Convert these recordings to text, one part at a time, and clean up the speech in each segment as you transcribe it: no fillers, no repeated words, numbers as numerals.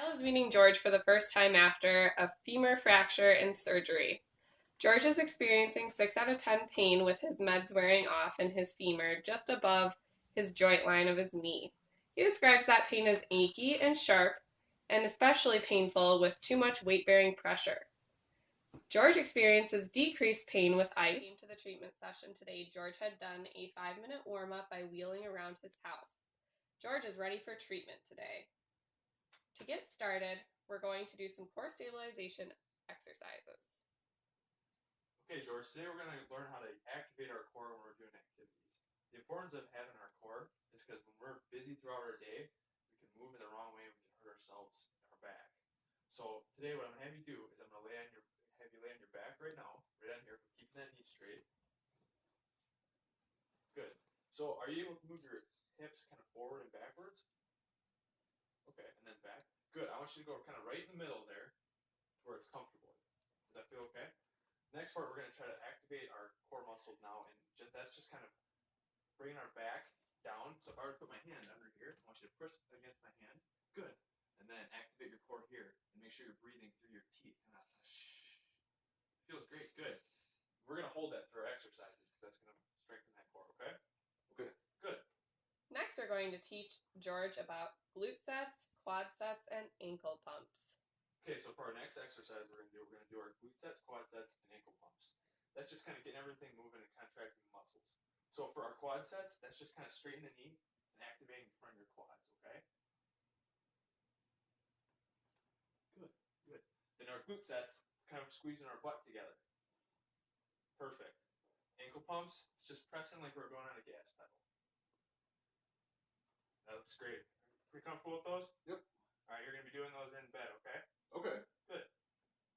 Kyle is meeting George for the first time after a femur fracture and surgery. George is experiencing 6 out of 10 pain with his meds wearing off in his femur just above his joint line of his knee. He describes that pain as achy and sharp, and especially painful with too much weight-bearing pressure. George experiences decreased pain with ice. Came to the treatment session today, George had done a 5-minute warm-up by wheeling around his house. George is ready for treatment today. To get started, we're going to do some core stabilization exercises. Okay, George, today we're going to learn how to activate our core when we're doing activities. The importance of having our core is because when we're busy throughout our day, we can move in the wrong way and we can hurt ourselves in our back. So today what I'm going to have you do is I'm going to have you lay on your back right now, right on here, keeping that knee straight. Good. So are you able to move your hips kind of forward and backwards? Okay, and then back. Good. I want you to go kind of right in the middle there to where it's comfortable. Does that feel okay? Next part, we're going to try to activate our core muscles now, and that's just kind of bringing our back down. So if I were to put my hand under here, I want you to push against my hand. Good. And then activate your core here, and make sure you're breathing through your teeth. Kind of feels great. Good. We're going to hold that for our exercises because that's going to strengthen that core, okay? Okay. Good. Next, we're going to teach George about glute sets, quad sets, and ankle pumps. Okay, so for our next exercise we're going to do our glute sets, quad sets, and ankle pumps. That's just kind of getting everything moving and contracting the muscles. So for our quad sets, that's just kind of straightening the knee and activating the front of your quads, okay? Good, good. Then our glute sets, it's kind of squeezing our butt together. Perfect. Ankle pumps, it's just pressing like we're going on a gas pedal. That looks great. Pretty comfortable with those? Yep. All right, you're going to be doing those in bed, okay? Okay. Good.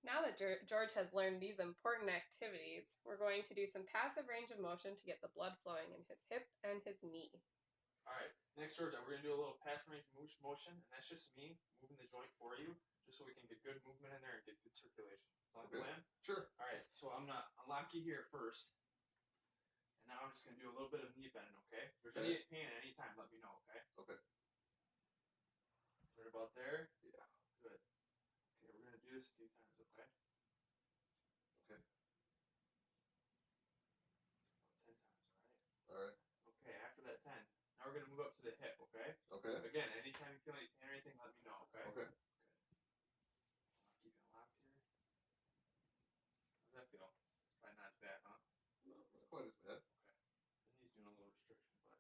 Now that George has learned these important activities, we're going to do some passive range of motion to get the blood flowing in his hip and his knee. All right, next, George, we're going to do a little passive range of motion, and that's just me moving the joint for you, just so we can get good movement in there and get good circulation. Sound like a plan? Sure. All right, so I'm going to unlock you here first, and now I'm just going to do a little bit of knee bending, okay? If there's any pain at any time, let me know, okay? Okay. Right about there? Yeah. Good. Okay, we're going to do this a few times, okay? Okay. 10 times, all right? Okay, after that 10, now we're going to move up to the hip, okay? Okay. Again, anytime you feel any pain or anything, let me know, okay? Okay. I'll keep it locked here. How's that feel? Probably not as bad, huh? No, not quite as bad. Okay. The knee's doing a little restriction, but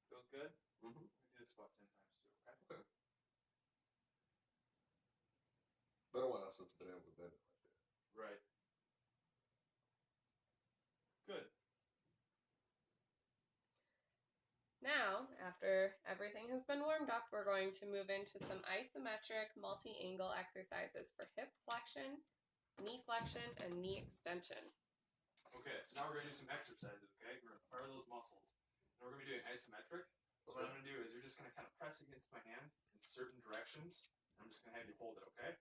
feels good? Mm-hmm. We do this about 10 times too, okay? Okay. Been a while since I've been able to bend it like that. Right. Good. Now, after everything has been warmed up, we're going to move into some isometric multi-angle exercises for hip flexion, knee flexion, and knee extension. Okay, so now we're going to do some exercises, okay? We're going to fire those muscles. And we're going to be doing isometric. So what I'm going to do is you're just going to kind of press against my hand in certain directions. And I'm just going to have you hold it, okay?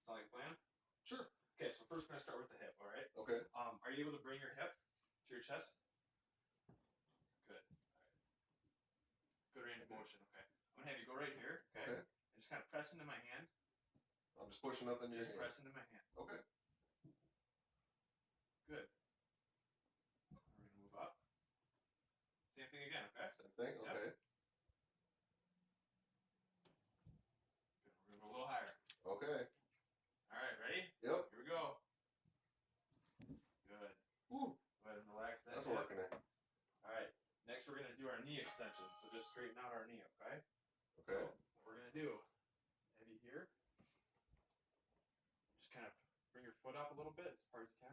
Sound like a plan? Sure. Okay, so first we're going to start with the hip, all right? Okay. Are you able to bring your hip to your chest? Good. All right. Good range of motion, okay? I'm going to have you go right here, okay? Okay. And just kind of press into my hand. I'm just pushing up in your hand. Just press into my hand. Okay. Good. We're going to move up. Same thing again, okay? Same thing? Yep. Okay. Good. We're going to go a little higher. Okay. All right, ready? Yep. Here we go. Good. Woo. Go ahead and relax that. That's working it. All right. Next, we're going to do our knee extension. So just straighten out our knee, okay? Okay. So what we're going to do, have you here. Just kind of bring your foot up a little bit as far as you can.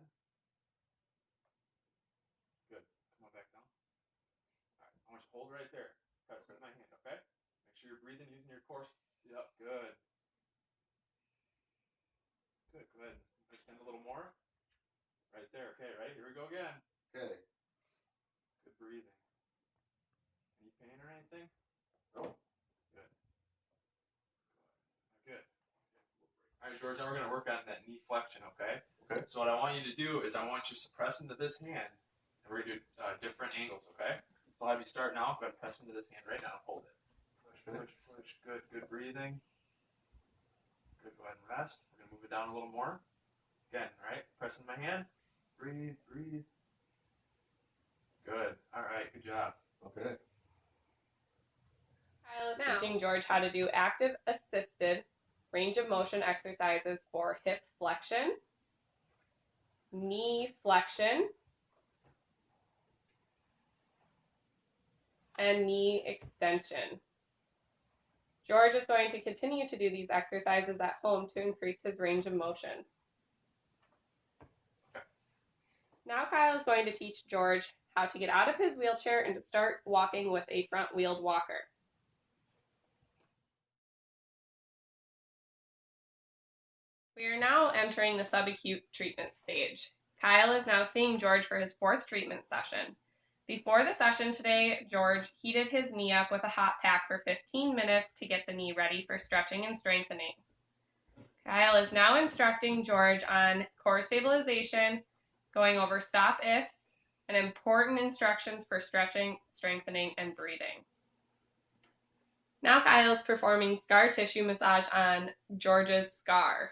Good. Come on back down. All right. I want you to hold right there. Press into my hand, okay? Make sure you're breathing using your core. Yep. Good. Good. Go ahead. Extend a little more. Right there. Okay. Ready? Here we go again. Okay. Good breathing. Any pain or anything? No. Good. Good. All right, George, now we're going to work on that knee flexion, okay? Okay. So what I want you to do is I want you to press into this hand, and we're going to do different angles, okay? So I'll have you start now. Go ahead and press into this hand right now. Hold it. Push, push, push. Good, good breathing. Good, go ahead and rest. We're going to move it down a little more. Again, all right? Pressing my hand. Breathe, breathe. Good. All right, good job. Okay. Kyle is teaching George how to do active assisted range of motion exercises for hip flexion, knee flexion, and knee extension. George is going to continue to do these exercises at home to increase his range of motion. Now Kyle is going to teach George how to get out of his wheelchair and to start walking with a front-wheeled walker. We are now entering the subacute treatment stage. Kyle is now seeing George for his 4th treatment session. Before the session today, George heated his knee up with a hot pack for 15 minutes to get the knee ready for stretching and strengthening. Kyle is now instructing George on core stabilization, going over stop-ifs, and important instructions for stretching, strengthening, and breathing. Now Kyle is performing scar tissue massage on George's scar.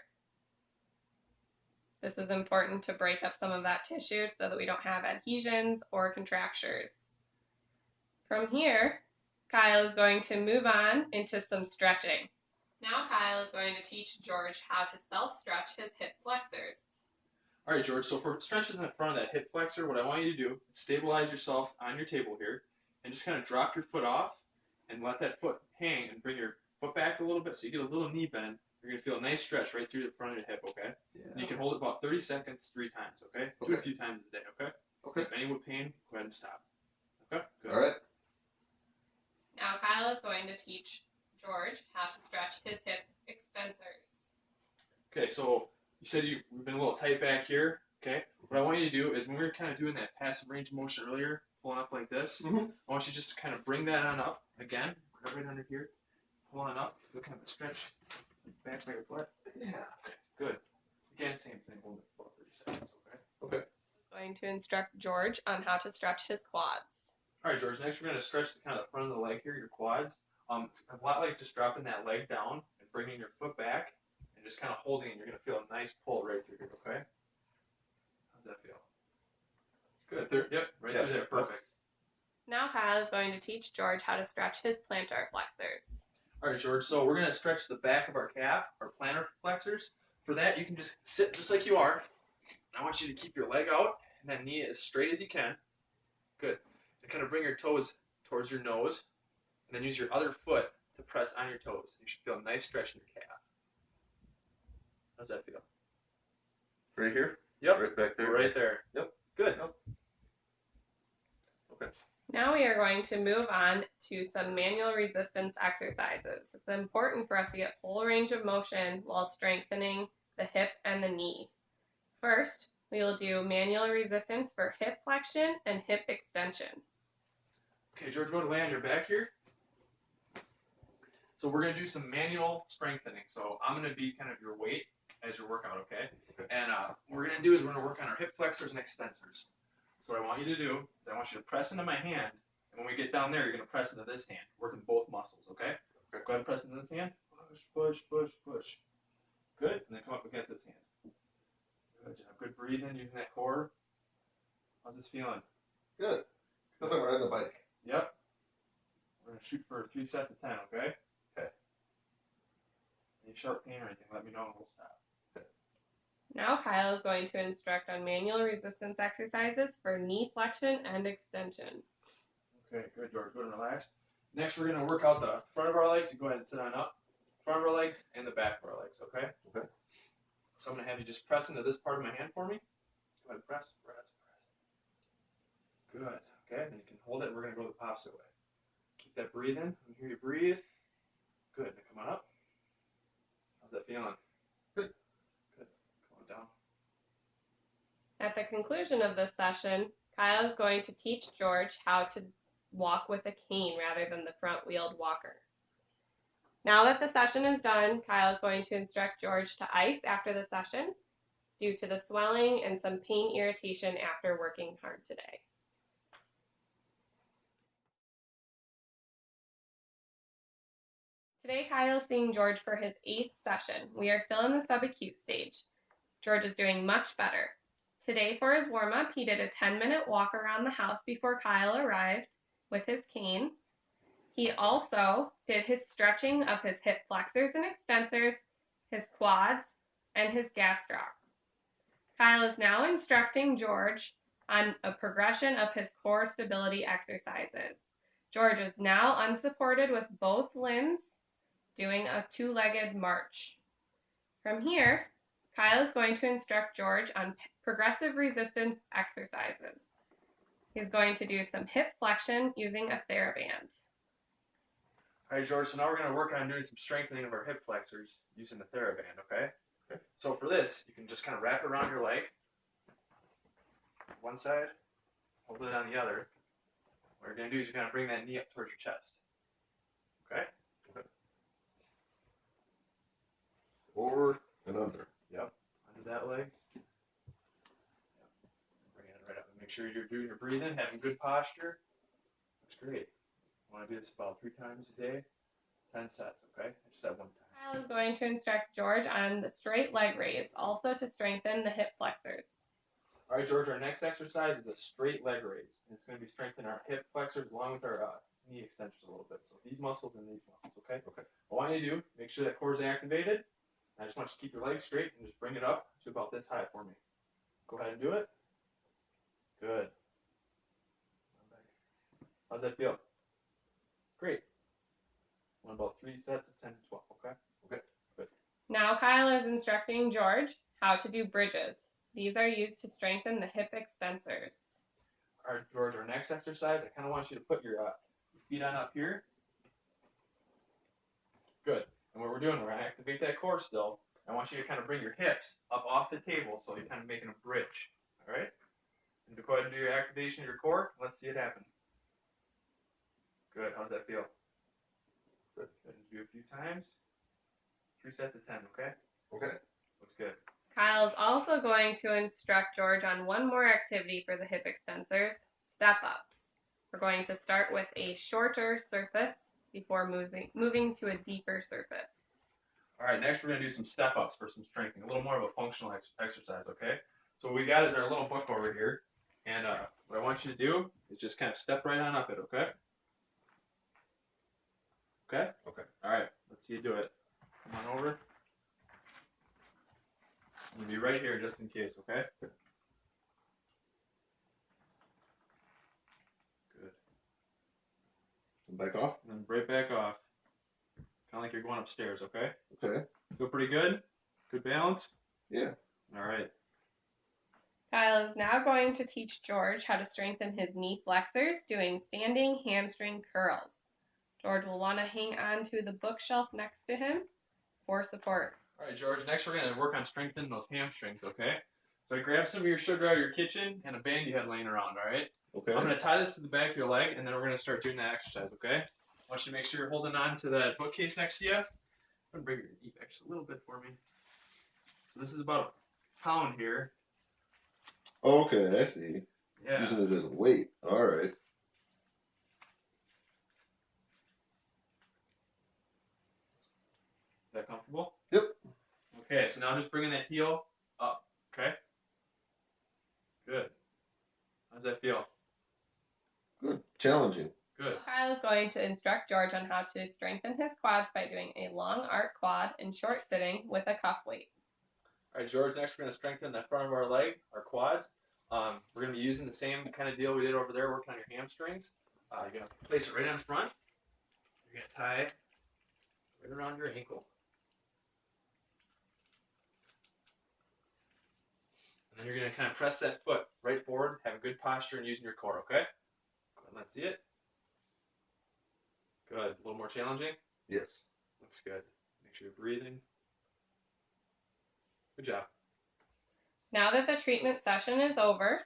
This is important to break up some of that tissue so that we don't have adhesions or contractures. From here, Kyle is going to move on into some stretching. Now Kyle is going to teach George how to self-stretch his hip flexors. All right, George, so for stretching the front of that hip flexor, what I want you to do is stabilize yourself on your table here and just kind of drop your foot off and let that foot hang and bring your foot back a little bit so you get a little knee bend. You're going to feel a nice stretch right through the front of your hip, okay? Yeah. And you can hold it about 30 seconds 3 times, okay? Do it a few times a day, okay? Okay. If any with pain, go ahead and stop. Okay? Good. All right. Now Kyle is going to teach George how to stretch his hip extensors. Okay, so you said you've been a little tight back here, okay? What I want you to do is when we were kind of doing that passive range of motion earlier, pulling up like this, I want you just to kind of bring that on up again, right under here, pull on up, feel kind of a stretch back by your butt. Yeah. Okay, good. Again, same thing, hold it for 30 seconds, okay? Okay. I'm going to instruct George on how to stretch his quads. All right, George, next we're going to stretch the kind of the front of the leg here, your quads. It's a lot like just dropping that leg down and bringing your foot back and just kind of holding it. You're going to feel a nice pull right through here, okay? How's that feel? Good. Yep, right through there. Perfect. Now Kyle is going to teach George how to stretch his plantar flexors. All right, George, so we're going to stretch the back of our calf, our plantar flexors. For that, you can just sit just like you are. I want you to keep your leg out and that knee as straight as you can. Good. And kind of bring your toes towards your nose. And then use your other foot to press on your toes. You should feel a nice stretch in your calf. How's that feel? Right here? Yep. Right back there? Right there. Yep. Good. Yep. Okay. Now we are going to move on to some manual resistance exercises. It's important for us to get full range of motion while strengthening the hip and the knee. First, we will do manual resistance for hip flexion and hip extension. Okay, George, go to lay on your back here. So we're going to do some manual strengthening. So I'm going to be kind of your weight as your workout, okay? And what we're going to do is we're going to work on our hip flexors and extensors. So what I want you to do is I want you to press into my hand, and when we get down there, you're going to press into this hand, working both muscles, okay? Go ahead and press into this hand. Push, push, push, push. Good, and then come up against this hand. Good job. Good breathing, using that core. How's this feeling? Good. Feels like we're riding a bike. Yep. We're going to shoot for 3 sets of 10, okay? Okay. Any sharp pain or anything, let me know and we'll stop. Now Kyle is going to instruct on manual resistance exercises for knee flexion and extension. Okay, good, George. Good and relaxed. Next, we're going to work out the front of our legs. You go ahead and sit on up. Front of our legs and the back of our legs, okay? Okay. So I'm going to have you just press into this part of my hand for me. Go ahead and press, press, press. Good. Okay, then you can hold it. We're going to go the opposite way. Keep that breathing. Let me hear you breathe. Good. Now come on up. How's that feeling? Good. Good. Come on down. At the conclusion of this session, Kyle is going to teach George how to walk with a cane rather than the front-wheeled walker. Now that the session is done, Kyle is going to instruct George to ice after the session due to the swelling and some pain irritation after working hard today. Today, Kyle is seeing George for his 8th session. We are still in the subacute stage. George is doing much better. Today, for his warm-up, he did a 10-minute walk around the house before Kyle arrived with his cane. He also did his stretching of his hip flexors and extensors, his quads, and his gastroc. Kyle is now instructing George on a progression of his core stability exercises. George is now unsupported with both limbs, doing a 2-legged march. From here, Kyle is going to instruct George on progressive resistance exercises. He's going to do some hip flexion using a TheraBand. All right, George, so now we're going to work on doing some strengthening of our hip flexors using the TheraBand, okay? So for this, you can just kind of wrap it around your leg. One side, hold it on the other. What you're going to do is you're going to bring that knee up towards your chest. Okay? Forward and under. Yep. Under that leg. Yep. Bring it right up. And make sure you're doing your breathing, having good posture. Looks great. You want to do this about 3 times a day, 10 sets, okay? Just that one time. Kyle is going to instruct George on the straight leg raise, also to strengthen the hip flexors. All right, George, our next exercise is a straight leg raise. And it's going to be strengthening our hip flexors along with our knee extensions a little bit. So these muscles and these muscles, okay? Okay. What I want you to do, make sure that core is activated. I just want you to keep your legs straight and just bring it up to about this high for me. Go ahead and do it. Good. How's that feel? Great. Want about 3 sets of 10 to 12, okay? Okay. Good. Now Kyle is instructing George how to do bridges. These are used to strengthen the hip extensors. All right, George, our next exercise, I kind of want you to put your feet on up here. Good. And what we're doing, we're going to activate that core still. I want you to kind of bring your hips up off the table so you're kind of making a bridge. All right? And to go ahead and do your activation of your core, let's see it happen. Good. How's that feel? Good. Go ahead and do a few times. 3 sets of 10, okay? Okay. Looks good. Kyle is also going to instruct George on one more activity for the hip extensors, step-ups. We're going to start with a shorter surface before moving to a deeper surface. All right, next we're going to do some step-ups for some strengthening, a little more of a functional exercise, okay? So what we got is our little book over here, and what I want you to do is just kind of step right on up it, okay? Okay? Okay. All right, let's see you do it. Come on over. You'll be right here just in case, okay? Good. And back off. And then right back off. Kind of like you're going upstairs, okay? Okay. Feel pretty good? Good balance? Yeah. All right. Kyle is now going to teach George how to strengthen his knee flexors doing standing hamstring curls. George will want to hang on to the bookshelf next to him for support. All right, George, next we're going to work on strengthening those hamstrings, okay? So grab some of your sugar out of your kitchen and a band you had laying around, all right? Okay. I'm going to tie this to the back of your leg, and then we're going to start doing that exercise, okay? I want you to make sure you're holding on to that bookcase next to you. I'm going to bring your knee back just a little bit for me. So this is about a pound here. Okay, I see. Yeah. Using it as a weight. All right. Is that comfortable? Yep. Okay, so now just bringing that heel up, okay? Good. How does that feel? Good. Challenging. Good. Kyle is going to instruct George on how to strengthen his quads by doing a long arc quad and short sitting with a cuff weight. All right, George, next we're going to strengthen the front of our leg, our quads. We're going to be using the same kind of deal we did over there, working on your hamstrings. You're going to place it right on front. You're going to tie it right around your ankle. And then you're going to kind of press that foot right forward, have a good posture, and using your core, okay? Go ahead and let's see it. Good. A little more challenging? Yes. Looks good. Make sure you're breathing. Good job. Now that the treatment session is over,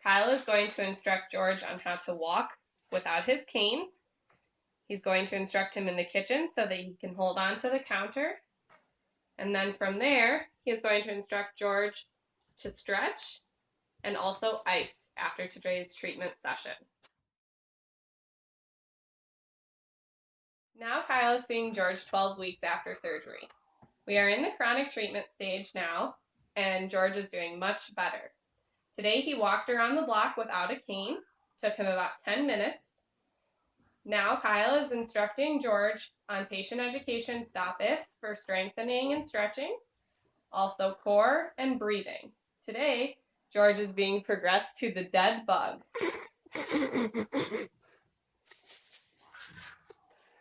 Kyle is going to instruct George on how to walk without his cane. He's going to instruct him in the kitchen so that he can hold on to the counter. And then from there, he is going to instruct George to stretch and also ice after today's treatment session. Now Kyle is seeing George 12 weeks after surgery. We are in the chronic treatment stage now, and George is doing much better. Today he walked around the block without a cane, took him about 10 minutes. Now Kyle is instructing George on patient education stop-ifs for strengthening and stretching, also core and breathing. Today, George is being progressed to the dead bug.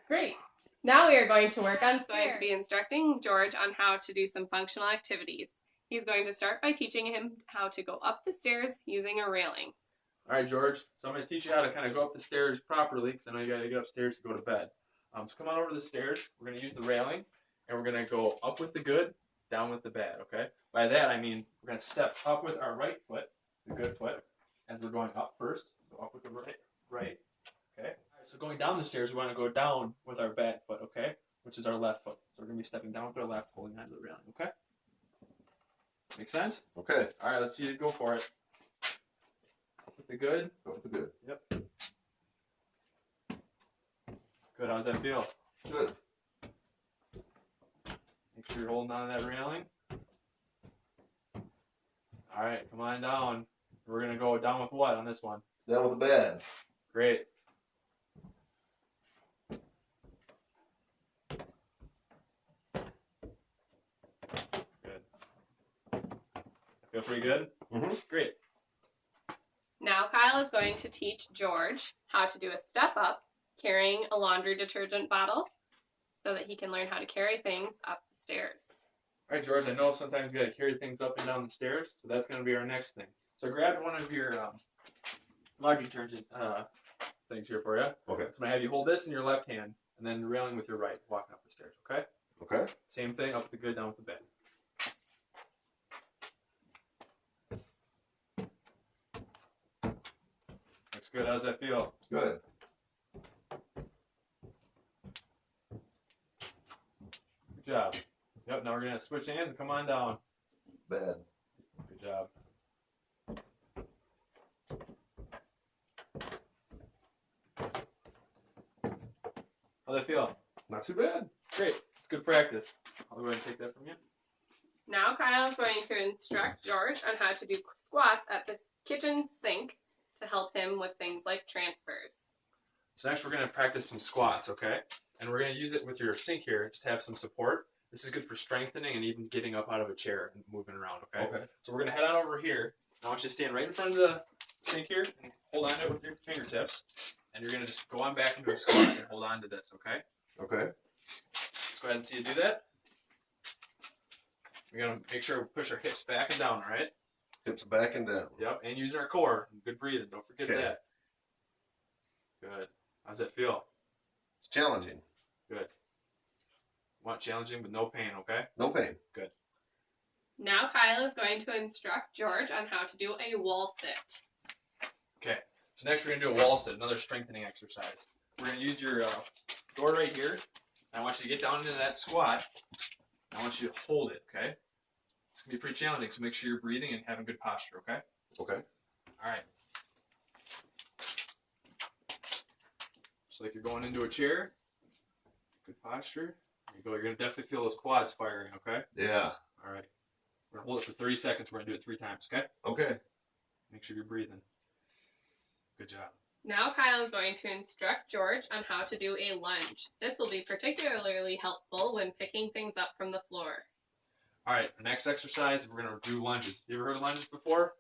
Great. Now we are going to work on going to be instructing George on how to do some functional activities. He's going to start by teaching him how to go up the stairs using a railing. All right, George. So I'm going to teach you how to kind of go up the stairs properly, because I know you got to get upstairs to go to bed. So come on over the stairs. We're going to use the railing, and we're going to go up with the good, down with the bad, okay? By that, I mean we're going to step up with our right foot, the good foot, as we're going up first. So up with the right, okay? All right, so going down the stairs, we want to go down with our bad foot, okay? Which is our left foot. So we're going to be stepping down with our left, holding onto the railing, okay? Make sense? Okay. All right, let's see you go for it. Up with the good. Go with the good. Yep. Good. How's that feel? Good. Make sure you're holding on to that railing. All right, come on down. We're going to go down with what on this one? Down with the bad. Great. Good. Feel pretty good? Mm-hmm. Great. Now Kyle is going to teach George how to do a step up carrying a laundry detergent bottle so that he can learn how to carry things up the stairs. All right, George, I know sometimes you got to carry things up and down the stairs, so that's going to be our next thing. So grab one of your laundry detergent things here for you. Okay. So I'm going to have you hold this in your left hand and then the railing with your right, walking up the stairs, okay? Okay. Same thing, up with the good, down with the bad. Looks good. How does that feel? Good. Good job. Yep, now we're going to switch hands and come on down. Bad. Good job. How'd that feel? Not too bad. Great. It's good practice. I'll go ahead and take that from you. Now Kyle is going to instruct George on how to do squats at the kitchen sink to help him with things like transfers. So next we're going to practice some squats, okay? And we're going to use it with your sink here just to have some support. This is good for strengthening and even getting up out of a chair and moving around, okay? Okay. So we're going to head on over here. I want you to stand right in front of the sink here and hold on to it with your fingertips. And you're going to just go on back into a squat and hold on to this, okay? Okay. Let's go ahead and see you do that. We're going to make sure we push our hips back and down, all right? Hips back and down. Yep, and using our core. Good breathing. Don't forget Okay. that. Good. How's that feel? It's challenging. Good. Want challenging but no pain, okay? No pain. Good. Now Kyle is going to instruct George on how to do a wall sit. Okay. So next we're going to do a wall sit, another strengthening exercise. We're going to use your door right here. I want you to get down into that squat. I want you to hold it, okay? It's going to be pretty challenging, so make sure you're breathing and having good posture, okay? Okay. All right. Just like you're going into a chair. Good posture. There you go. You're going to definitely feel those quads firing, okay? Yeah. All right. We're going to hold it for 30 seconds. We're going to do it 3 times, okay? Okay. Make sure you're breathing. Good job. Now Kyle is going to instruct George on how to do a lunge. This will be particularly helpful when picking things up from the floor. All right. The next exercise, we're going to do lunges. You ever heard of lunges before?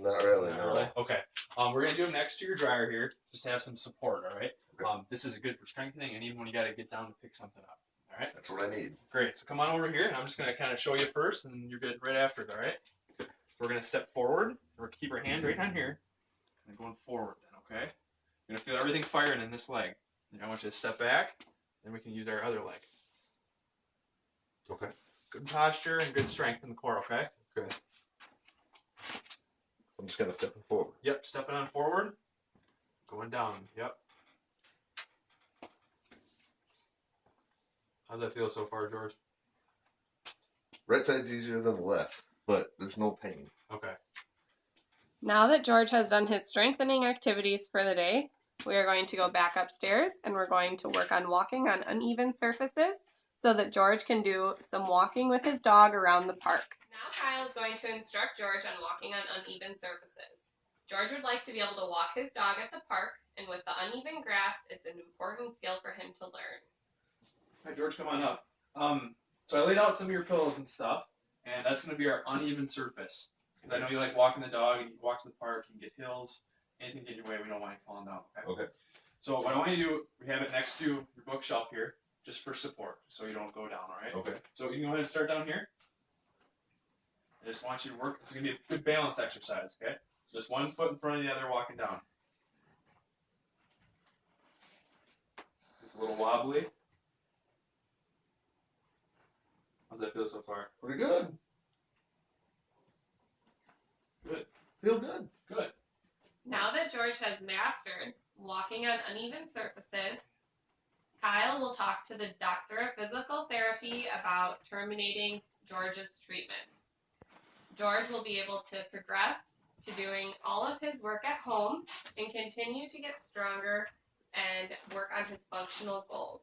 Not really. Not No. really? Okay. We're going to do them next to your dryer here, just to have some support, all right? Okay. This is good for strengthening and even when you got to get down to pick something up, all right? That's what I need. Great. So come on over here, and I'm just going to kind of show you first, and you're good right after it, all right? We're going to step forward. We're going to keep our hand right on here, and going forward then, okay? You're going to feel everything firing in this leg. And I want you to step back, then we can use our other leg. Okay. Good posture and good strength in the core, okay? Okay. I'm just gonna step forward. Yep, stepping on forward, going down, yep. How's that feel so far, George? Right side's easier than the left, but there's no pain. Okay. Now that George has done his strengthening activities for the day, We are going to go back upstairs and we're going to work on walking on uneven surfaces so that George can do some walking with his dog around the park. Now Kyle is going to instruct George on walking on uneven surfaces. George would like to be able to walk his dog at the park, and with the uneven grass, it's an important skill for him to learn. Hi, George, come on up. So I laid out some of your pillows and stuff, and that's going to be our uneven surface. Because I know you like walking the dog, and you can walk to the park, you can get hills, anything get in your way, we don't want you falling down. Okay. So what I want you to do, we have it next to your bookshelf here, just for support, so you don't go down, all right? Okay. So you can go ahead and start down here. I just want you to work, it's going to be a good balance exercise, okay? So just one foot in front of the other walking down. It's a little wobbly. How's that feel so far? Pretty good. Good. Feel good. Good. Now that George has mastered walking on uneven surfaces, Kyle will talk to the doctor of physical therapy about terminating George's treatment. George will be able to progress to doing all of his work at home and continue to get stronger and work on his functional goals.